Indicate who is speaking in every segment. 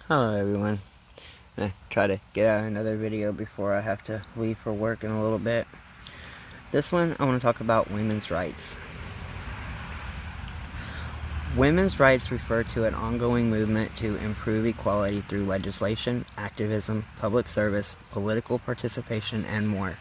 Speaker 1: Hello everyone. I'm gonna try to get out another video before I have to leave for work in a little bit. This one, I want to talk about women's rights. Women's rights refer to an ongoing movement to improve equality through legislation, activism, public service, political participation, and more.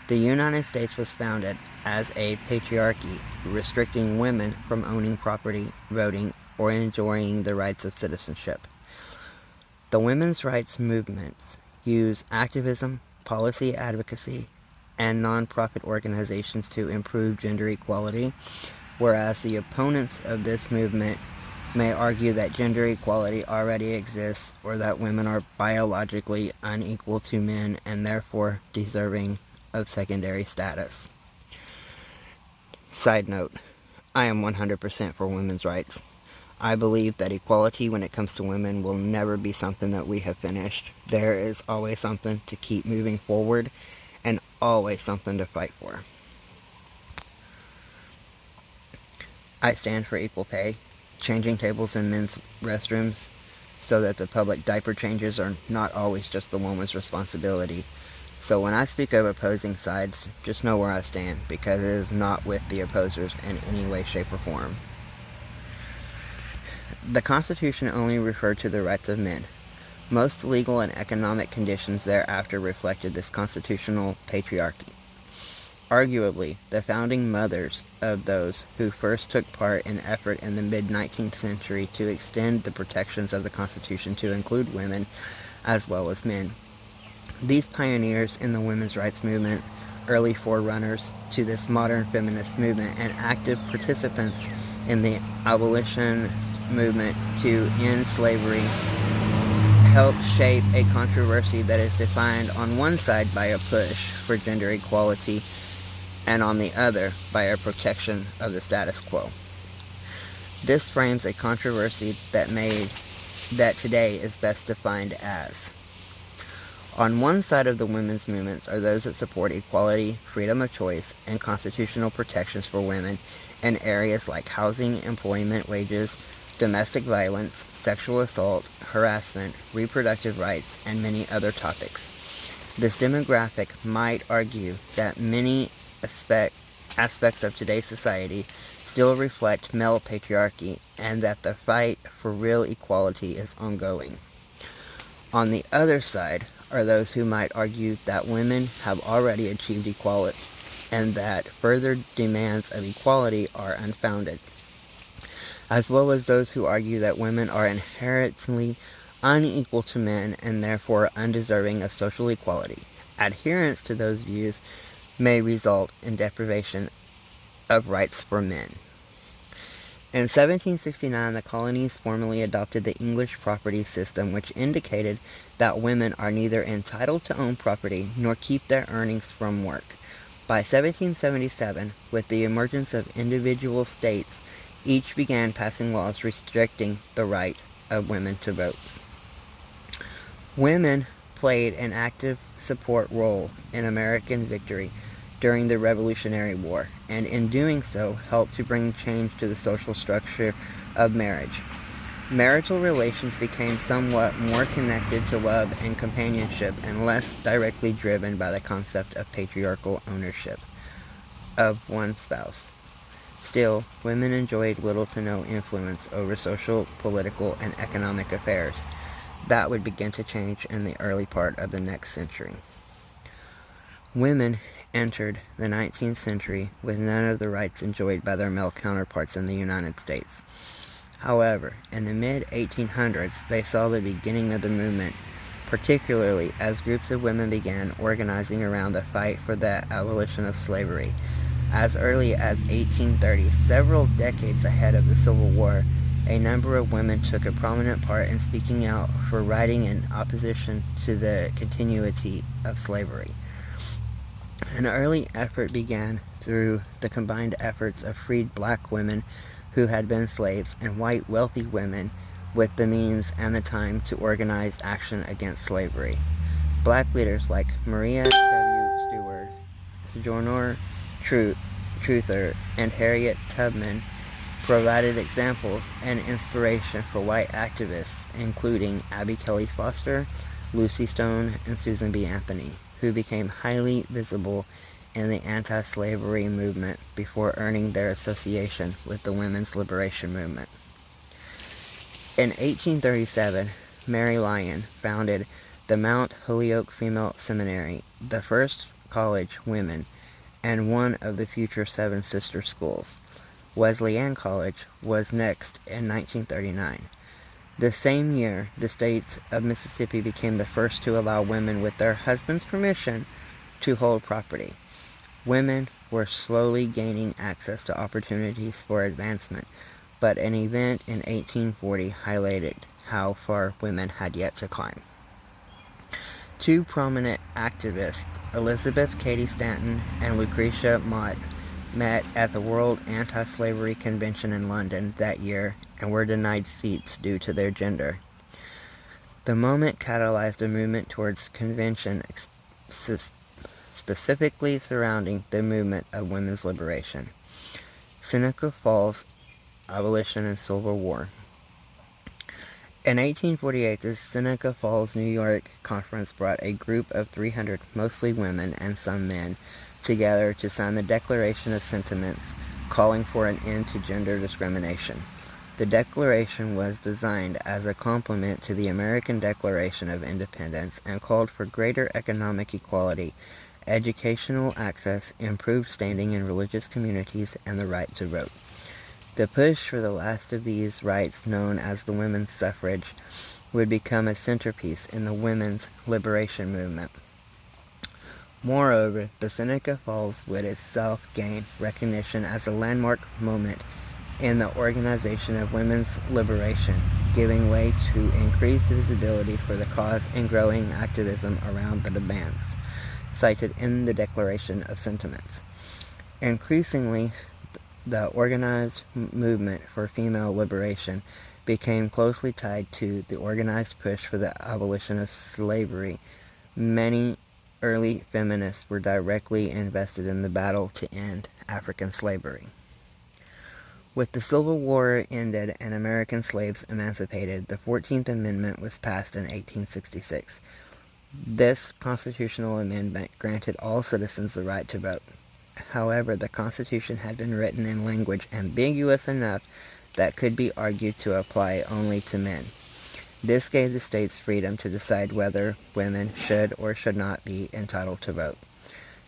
Speaker 1: The United States was founded as a patriarchy, restricting women from owning property, voting, or enjoying the rights of citizenship. The women's rights movements use activism, policy advocacy, and nonprofit organizations to improve gender equality, whereas the opponents of this movement may argue that gender equality already exists or that women are biologically unequal to men and therefore deserving of secondary status. Side note, I am 100% for women's rights. I believe that equality when it comes to women will never be something that we have finished. There is always something to keep moving forward and always something to fight for. I stand for equal pay, changing tables in men's restrooms so that the public diaper changes are not always just the woman's responsibility. So when I speak of opposing sides, just know where I stand, because it is not with the opposers in any way, shape, or form. The Constitution only referred to the rights of men. Most legal and economic conditions thereafter reflected this constitutional patriarchy. Arguably, the founding mothers of those who first took part in effort in the mid-19th century to extend the protections of the Constitution to include women as well as men. These pioneers in the women's rights movement, early forerunners to this modern feminist movement, and active participants in the abolitionist movement to end slavery, helped shape a controversy that is defined on one side by a push for gender equality and on the other by a protection of the status quo. This frames a controversy that today is best defined as: on one side of the women's movements are those that support equality, freedom of choice, and constitutional protections for women in areas like housing, employment, wages, domestic violence, sexual assault, harassment, reproductive rights, and many other topics. This demographic might argue that many aspects of today's society still reflect male patriarchy and that the fight for real equality is ongoing. On the other side are those who might argue that women have already achieved equality and that further demands of equality are unfounded, as well as those who argue that women are inherently unequal to men and therefore undeserving of social equality. Adherence to those views may result in deprivation of rights for men. In 1769, the colonies formally adopted the English property system, which indicated that women are neither entitled to own property nor keep their earnings from work. By 1777, with the emergence of individual states, each began passing laws restricting the right of women to vote. Women played an active support role in American victory during the Revolutionary War, and in doing so helped to bring change to the social structure of marriage. Marital relations became somewhat more connected to love and companionship and less directly driven by the concept of patriarchal ownership of one spouse. Still, women enjoyed little to no influence over social, political, and economic affairs. That would begin to change in the early part of the next century. Women entered the 19th century with none of the rights enjoyed by their male counterparts in the United States. However, in the mid-1800s, they saw the beginning of the movement, particularly as groups of women began organizing around the fight for the abolition of slavery. As early as 1830, several decades ahead of the Civil War, a number of women took a prominent part in speaking out for writing in opposition to the continuity of slavery. An early effort began through the combined efforts of freed black women who had been slaves and white wealthy women with the means and the time to organize action against slavery. Black leaders like Maria W. Stewart, Sojourner Truther, and Harriet Tubman provided examples and inspiration for white activists, including Abby Kelly Foster, Lucy Stone, and Susan B. Anthony, who became highly visible in the anti-slavery movement before earning their association with the women's liberation movement. In 1837, Mary Lyon founded the Mount Holyoke Female Seminary, the first college women, and one of the future seven sister schools. Wesleyan College was next in 1939. The same year, the state of Mississippi became the first to allow women with their husband's permission to hold property. Women were slowly gaining access to opportunities for advancement, but an event in 1840 highlighted how far women had yet to climb. Two prominent activists, Elizabeth Cady Stanton and Lucretia Mott, met at the World Anti-Slavery Convention in London that year and were denied seats due to their gender. The moment catalyzed a movement towards convention specifically surrounding the movement of women's liberation. Seneca Falls, Abolition and Civil War. In 1848, the Seneca Falls, New York conference brought a group of 300, mostly women and some men, together to sign the Declaration of Sentiments calling for an end to gender discrimination. The declaration was designed as a complement to the American Declaration of Independence and called for greater economic equality, educational access, improved standing in religious communities, and the right to vote. The push for the last of these rights, known as the women's suffrage, would become a centerpiece in the women's liberation movement. Moreover, the Seneca Falls would itself gain recognition as a landmark moment in the organization of women's liberation, giving way to increased visibility for the cause and growing activism around the demands cited in the Declaration of Sentiments. Increasingly, the organized movement for female liberation became closely tied to the organized push for the abolition of slavery. Many early feminists were directly invested in the battle to end African slavery. With the Civil War ended and American slaves emancipated, the 14th Amendment was passed in 1866. This constitutional amendment granted all citizens the right to vote. However, the Constitution had been written in language ambiguous enough that could be argued to apply only to men. This gave the states freedom to decide whether women should or should not be entitled to vote.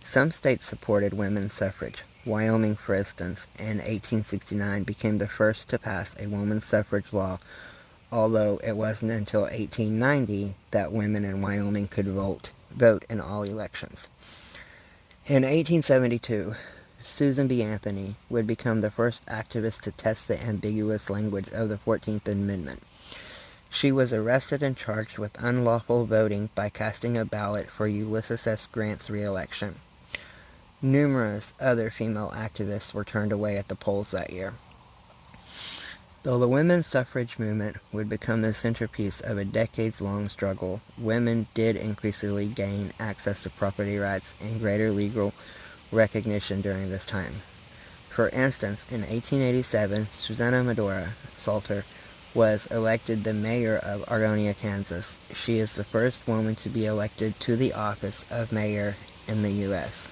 Speaker 1: Some states supported women's suffrage. Wyoming, for instance, in 1869 became the first to pass a women's suffrage law, although it wasn't until 1890 that women in Wyoming could vote in all elections. In 1872, Susan B. Anthony would become the first activist to test the ambiguous language of the 14th Amendment. She was arrested and charged with unlawful voting by casting a ballot for Ulysses S. Grant's re-election. Numerous other female activists were turned away at the polls that year. Though the women's suffrage movement would become the centerpiece of a decades-long struggle, women did increasingly gain access to property rights and greater legal recognition during this time. For instance, in 1887, Susanna Medora Salter was elected the mayor of Argonia, Kansas. She is the first woman to be elected to the office of mayor in the U.S.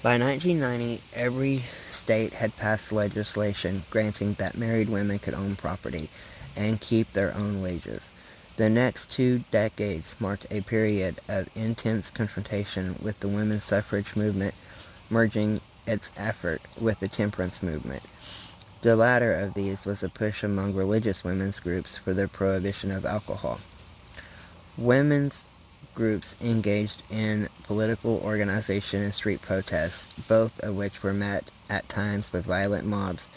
Speaker 1: By 1990, every state had passed legislation granting that married women could own property and keep their own wages. The next 2 decades marked a period of intense confrontation with the women's suffrage movement, merging its effort with the temperance movement. The latter of these was a push among religious women's groups for the prohibition of alcohol. Women's groups engaged in political organization and street protests, both of which were met at times with violent mobs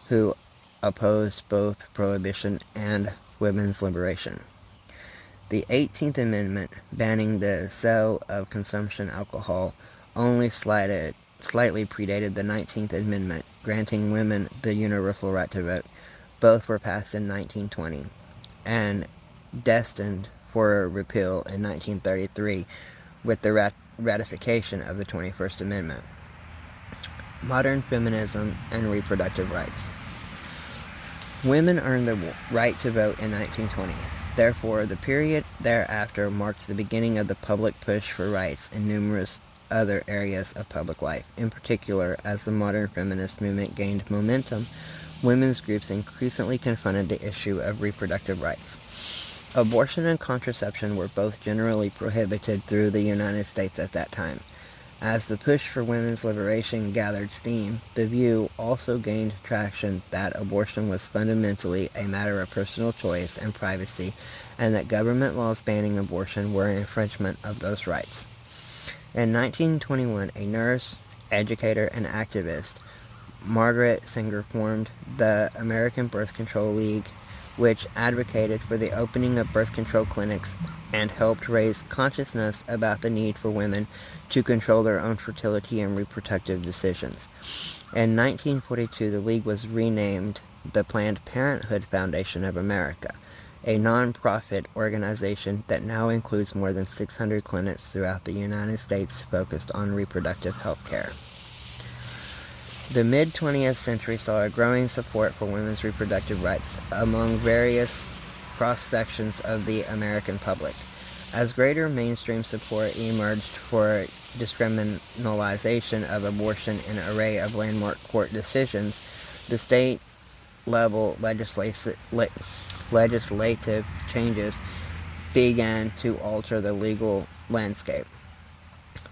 Speaker 1: who opposed both prohibition and women's liberation. The 18th Amendment, banning the sale of consumption alcohol, only slightly predated the 19th Amendment, granting women the universal right to vote. Both were passed in 1920 and destined for repeal in 1933 with the ratification of the 21st Amendment. Modern feminism and reproductive rights. Women earned the right to vote in 1920. Therefore, the period thereafter marked the beginning of the public push for rights in numerous other areas of public life. In particular, as the modern feminist movement gained momentum, women's groups increasingly confronted the issue of reproductive rights. Abortion and contraception were both generally prohibited through the United States at that time. As the push for women's liberation gathered steam, the view also gained traction that abortion was fundamentally a matter of personal choice and privacy, and that government laws banning abortion were an infringement of those rights. In 1921, a nurse, educator, and activist, Margaret Sanger, formed the American Birth Control League, which advocated for the opening of birth control clinics and helped raise consciousness about the need for women to control their own fertility and reproductive decisions. In 1942, the League was renamed the Planned Parenthood Foundation of America, a non-profit organization that now includes more than 600 clinics throughout the United States focused on reproductive health care. The mid-20th century saw a growing support for women's reproductive rights among various cross-sections of the American public. As greater mainstream support emerged for decriminalization of abortion in an array of landmark court decisions, the state-level legislative changes began to alter the legal landscape.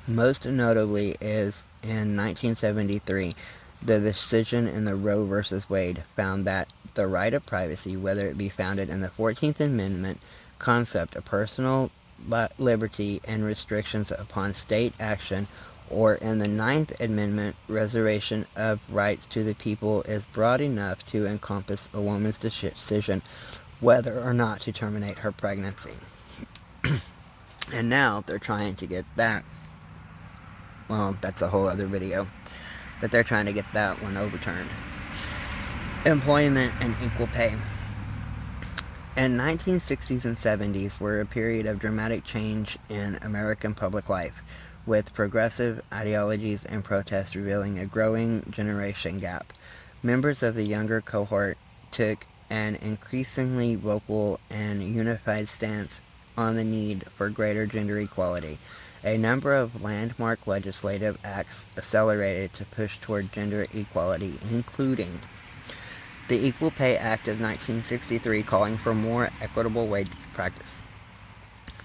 Speaker 1: Most notably is in 1973, the decision in the Roe v. Wade found that the right of privacy, whether it be founded in the 14th Amendment concept of personal liberty and restrictions upon state action, or in the 9th Amendment reservation of rights to the people, is broad enough to encompass a woman's decision whether or not to terminate her pregnancy. And now they're trying to get that. Well, that's a whole other video. But they're trying to get that one overturned. Employment and equal pay. In 1960s and 70s were a period of dramatic change in American public life, with progressive ideologies and protests revealing a growing generation gap. Members of the younger cohort took an increasingly vocal and unified stance on the need for greater gender equality. A number of landmark legislative acts accelerated to push toward gender equality, including the Equal Pay Act of 1963, calling for more equitable wage practice,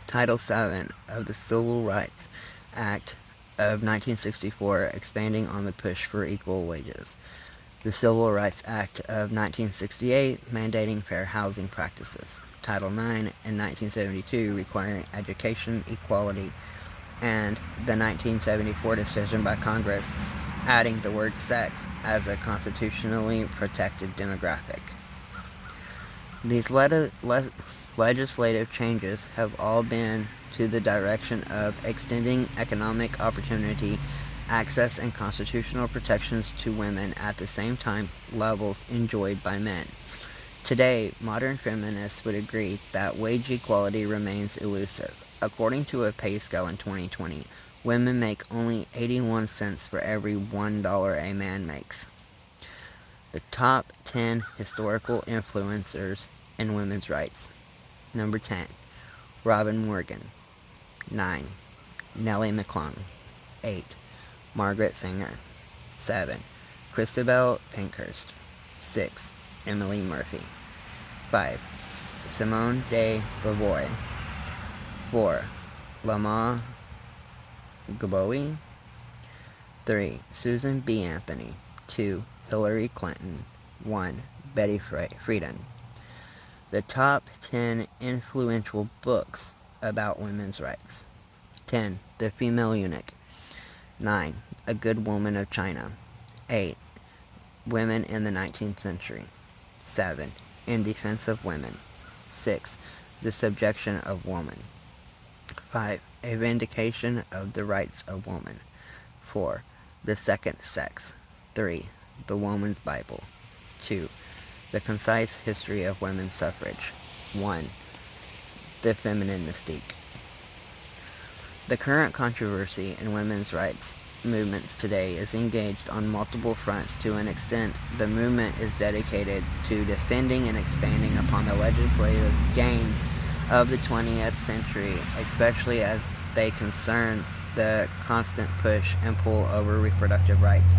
Speaker 1: Title VII of the Civil Rights Act of 1964, expanding on the push for equal wages, the Civil Rights Act of 1968, mandating fair housing practices, Title IX in 1972, requiring education equality, and the 1974 decision by Congress adding the word sex as a constitutionally protected demographic. These legislative changes have all been to the direction of extending economic opportunity, access, and constitutional protections to women at the same time levels enjoyed by men. Today, modern feminists would agree that wage equality remains elusive. According to a pay scale in 2020, women make only 81 cents for every $1 a man makes. The top 10 historical influencers in women's rights. Number 10, Robin Morgan. 9, Nellie McClung. 8, Margaret Sanger. 7, Christabel Pankhurst. 6, Emily Murphy. 5, Simone de Beauvoir. 4, Lama Gaboe. 3, Susan B. Anthony. 2, Hillary Clinton. 1, Betty Friedan. The top 10 influential books about women's rights. 10, The Female Eunuch. 9, A Good Woman of China. 8, Women in the 19th Century. 7, In Defense of Women. 6, The Subjection of Woman. 5, A Vindication of the Rights of Woman. 4, The Second Sex. 3, The Woman's Bible. 2, The Concise History of Women's Suffrage. 1, The Feminine Mystique. The current controversy in women's rights movements today is engaged on multiple fronts. To an extent, the movement is dedicated to defending and expanding upon the legislative gains of the 20th century, especially as they concern the constant push and pull over reproductive rights.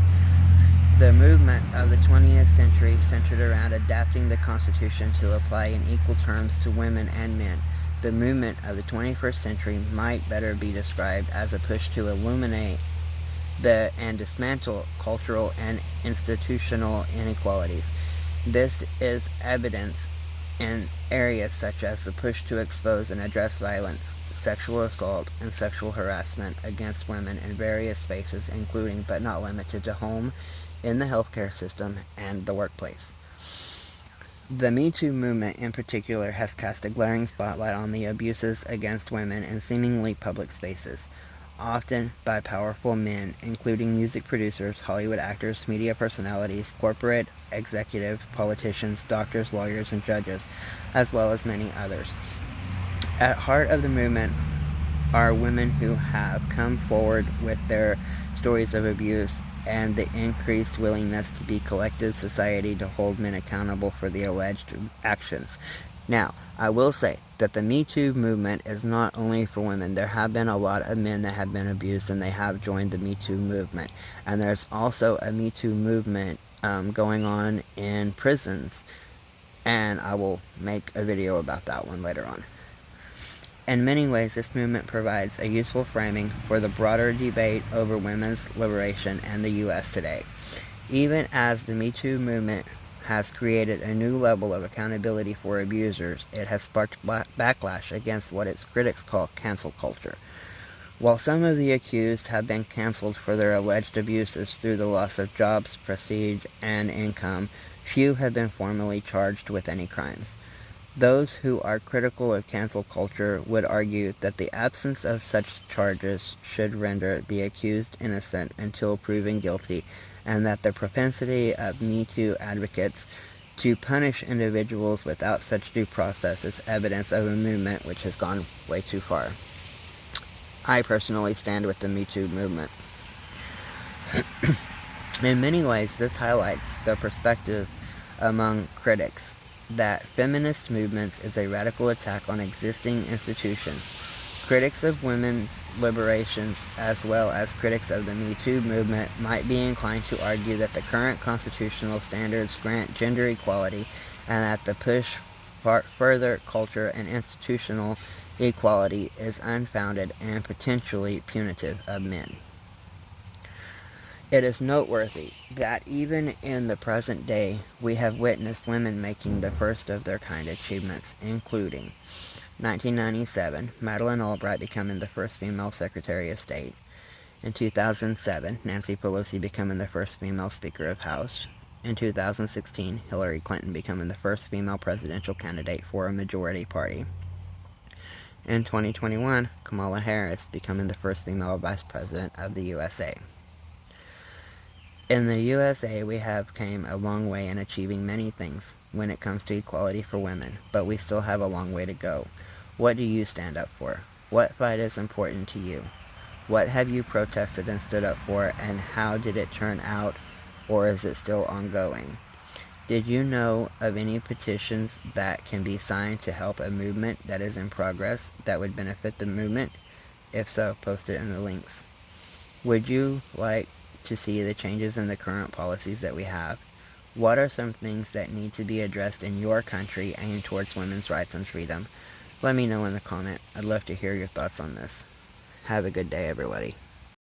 Speaker 1: The movement of the 20th century centered around adapting the Constitution to apply in equal terms to women and men. The movement of the 21st century might better be described as a push to illuminate and dismantle cultural and institutional inequalities. This is evidence in areas such as the push to expose and address violence, sexual assault, and sexual harassment against women in various spaces, including but not limited to home, in the healthcare system, and the workplace. The Me Too movement in particular has cast a glaring spotlight on the abuses against women in seemingly public spaces, often by powerful men, including music producers, Hollywood actors, media personalities, corporate executive, politicians, doctors, lawyers, and judges, as well as many others. At heart of the movement are women who have come forward with their stories of abuse and the increased willingness to be collective society to hold men accountable for the alleged actions. Now, I will say that the Me Too movement is not only for women. There have been a lot of men that have been abused and they have joined the Me Too movement. And there's also a Me Too movement going on in prisons. And I will make a video about that one later on. In many ways, this movement provides a useful framing for the broader debate over women's liberation in the U.S. today. Even as the Me Too movement has created a new level of accountability for abusers, it has sparked backlash against what its critics call cancel culture. While some of the accused have been canceled for their alleged abuses through the loss of jobs, prestige, and income, few have been formally charged with any crimes. Those who are critical of cancel culture would argue that the absence of such charges should render the accused innocent until proven guilty, and that the propensity of Me Too advocates to punish individuals without such due process is evidence of a movement which has gone way too far. I personally stand with the Me Too movement. In many ways, this highlights the perspective among critics that feminist movements is a radical attack on existing institutions. Critics of women's liberations, as well as critics of the Me Too movement, might be inclined to argue that the current constitutional standards grant gender equality and that the push for further culture and institutional equality is unfounded and potentially punitive of men. It is noteworthy that even in the present day, we have witnessed women making the first of their kind achievements, including 1997, Madeleine Albright becoming the first female Secretary of State. In 2007, Nancy Pelosi becoming the first female Speaker of House. In 2016, Hillary Clinton becoming the first female presidential candidate for a majority party. In 2021, Kamala Harris becoming the first female Vice President of the USA. In the USA, we have came a long way in achieving many things when it comes to equality for women, but we still have a long way to go. What do you stand up for? What fight is important to you? What have you protested and stood up for, and how did it turn out, or is it still ongoing? Did you know of any petitions that can be signed to help a movement that is in progress that would benefit the movement? If so, post it in the links. Would you like to see the changes in the current policies that we have? What are some things that need to be addressed in your country aimed towards women's rights and freedom? Let me know in the comment. I'd love to hear your thoughts on this. Have a good day, everybody.